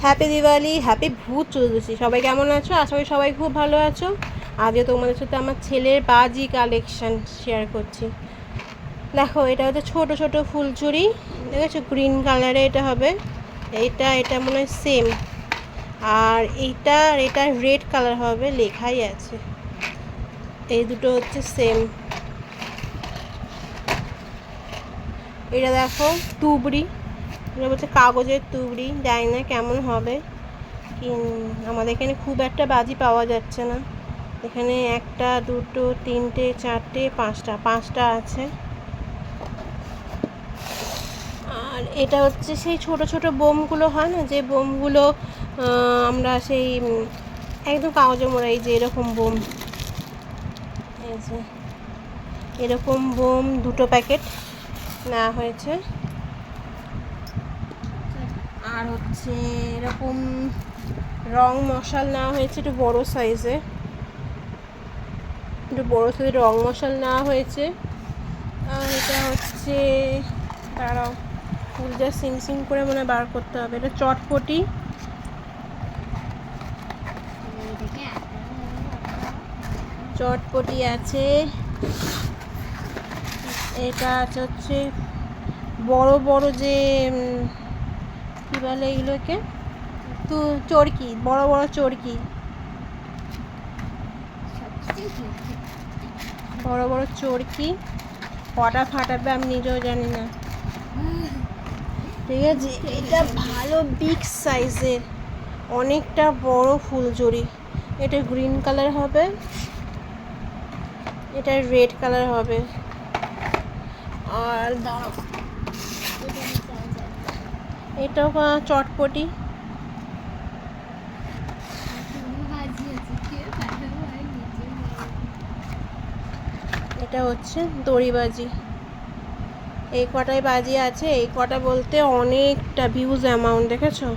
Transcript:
Happy Diwali, happy ভূত চতুর্দশী। সবাই কেমন আছো? আশা করি সবাই খুব ভালো আছো। আজকে তোমাদের সাথে আমার ছেলের বাজি কালেকশন শেয়ার করছি। দেখো, এটা হচ্ছে ছোট ছোট ফুলচুরি, দেখেছো? গ্রিন কালারে এটা হবে। এটা মনে হয় সেম। আর এটা রেড কালার হবে, লেখাই আছে। এই দুটো হচ্ছে সেম। এটা দেখো তুবড়ি, এটা বলছে কাগজের তুবড়ি, জানি না কেমন হবে। আমাদের এখানে খুব একটা বাজি পাওয়া যাচ্ছে না। এখানে একটা, দুটো, তিনটে, চারটে, পাঁচটা আছে। আর এটা হচ্ছে সেই ছোট ছোট বোমগুলো হয় না, যে বোমগুলো আমরা সেই একদম কাগজে মোড়া, এই যে এরকম বোম, এই যে এরকম বোম 2টো প্যাকেট নেওয়া হয়েছে। আর হচ্ছে এরকম রং মশাল নেওয়া হয়েছে, একটু বড় সাইজে, রং মশাল নেওয়া হয়েছে। আর এটা হচ্ছে, দাঁড়াও, ফুলটা সিম করে মনে বার করতে হবে। এটা চটপটি, আছে। এটা আছে হচ্ছে বড় বড় যে কী বলে এগুলোকে, তো চরকি, বড় বড় চরকি, কটা ফাটাবে আমি নিজেও জানি না। ঠিক আছে, এটা ভালো বিগ সাইজের, অনেকটা বড় ফুলঝুরি। এটা গ্রিন কালার হবে, এটা রেড কালার হবে। আর দাঁড়াও, এটাও চটপটি। এটা হচ্ছে দড়িবাজি। এই কটাই বাজি আছে, এই কটা বলতে অনেকটা ভিউজ অ্যামাউন্ট, দেখেছো?